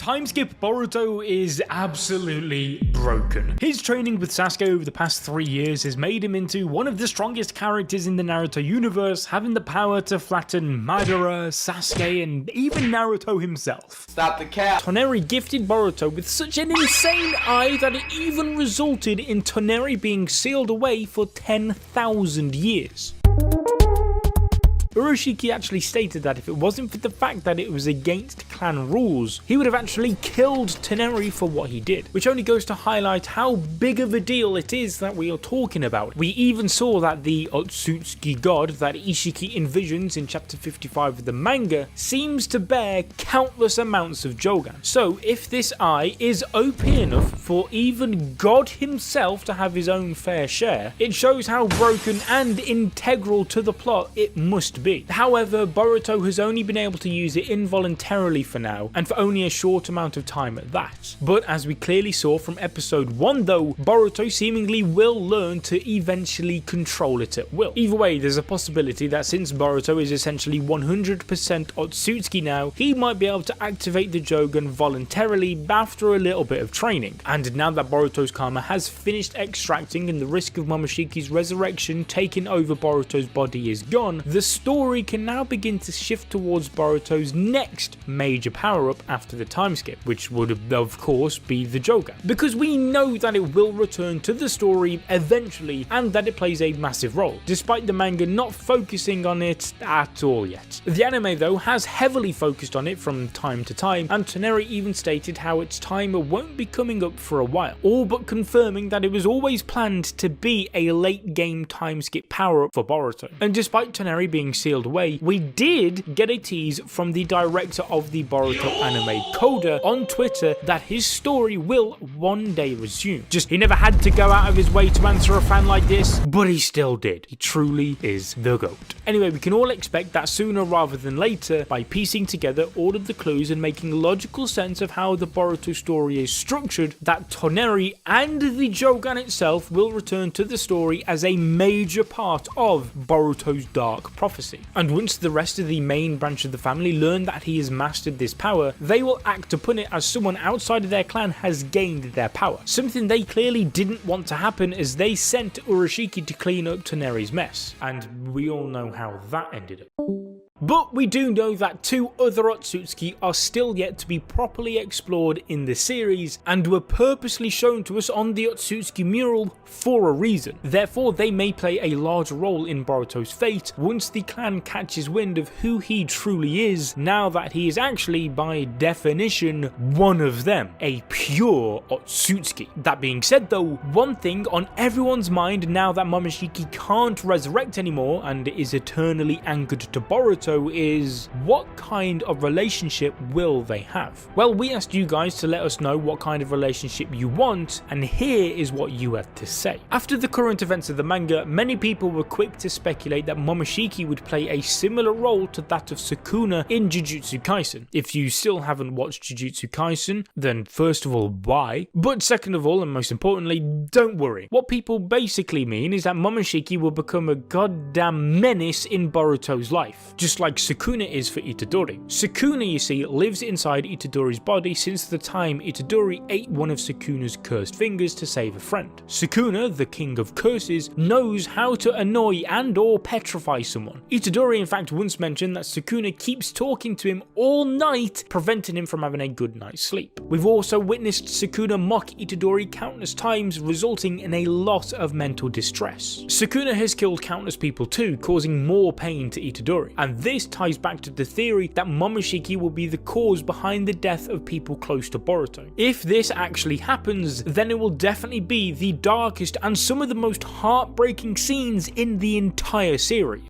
Time skip Boruto is absolutely broken. His training with Sasuke over the past 3 years has made him into one of the strongest characters in the Naruto universe, having the power to flatten Madara, Sasuke, and even Naruto himself. Stop the cap. Toneri gifted Boruto with such an insane eye that it even resulted in Toneri being sealed away for 10,000 years. Momoshiki actually stated that if it wasn't for the fact that it was against clan rules, he would have actually killed Toneri for what he did, which only goes to highlight how big of a deal it is that we are talking about. We even saw that the Otsutsuki god that Ishiki envisions in chapter 55 of the manga seems to bear countless amounts of Jogan. So if this eye is OP enough for even God himself to have his own fair share, it shows how broken and integral to the plot it must be. However, Boruto has only been able to use it involuntarily for now, and for only a short amount of time at that. But as we clearly saw from episode 1 though, Boruto seemingly will learn to eventually control it at will. Either way, there's a possibility that since Boruto is essentially 100% Otsutsuki now, he might be able to activate the Jogan voluntarily after a little bit of training. And now that Boruto's karma has finished extracting and the risk of Momoshiki's resurrection taking over Boruto's body is gone, the story can now begin to shift towards Boruto's next major power-up after the time skip, which would of course be the Jogan, because we know that it will return to the story eventually and that it plays a massive role, despite the manga not focusing on it at all yet. The anime though has heavily focused on it from time to time, and Toneri even stated how its time won't be coming up for a while, all but confirming that it was always planned to be a late game time skip power-up for Boruto. And despite Toneri being sealed away, we did get a tease from the director of the Boruto anime, Koda, on Twitter that his story will one day resume. Just he never had to go out of his way to answer a fan like this, but he still did. He truly is the GOAT. Anyway, we can all expect that sooner rather than later, by piecing together all of the clues and making logical sense of how the Boruto story is structured, that Toneri and the Jogan itself will return to the story as a major part of Boruto's dark prophecy. And once the rest of the main branch of the family learn that he has mastered this power, they will act upon it as someone outside of their clan has gained their power. Something they clearly didn't want to happen, as they sent Urashiki to clean up Toneri's mess. And we all know how that ended up. But we do know that two other Otsutsuki are still yet to be properly explored in the series, and were purposely shown to us on the Otsutsuki mural for a reason. Therefore, they may play a large role in Boruto's fate once the clan catches wind of who he truly is, now that he is actually, by definition, one of them, a pure Otsutsuki. That being said though, one thing on everyone's mind now that Momoshiki can't resurrect anymore and is eternally anchored to Boruto is, what kind of relationship will they have? Well, we asked you guys to let us know what kind of relationship you want, and here is what you have to say. After the current events of the manga, many people were quick to speculate that Momoshiki would play a similar role to that of Sukuna in Jujutsu Kaisen. If you still haven't watched Jujutsu Kaisen, then first of all, why? But second of all, and most importantly, don't worry. What people basically mean is that Momoshiki will become a goddamn menace in Boruto's life, just like Sukuna is for Itadori. Sukuna, you see, lives inside Itadori's body since the time Itadori ate one of Sukuna's cursed fingers to save a friend. Sukuna, the king of curses, knows how to annoy and or petrify someone. Itadori in fact once mentioned that Sukuna keeps talking to him all night, preventing him from having a good night's sleep. We've also witnessed Sukuna mock Itadori countless times, resulting in a lot of mental distress. Sukuna has killed countless people too, causing more pain to Itadori, and this ties back to the theory that Momoshiki will be the cause behind the death of people close to Boruto. If this actually happens, then it will definitely be the darkest and some of the most heartbreaking scenes in the entire series.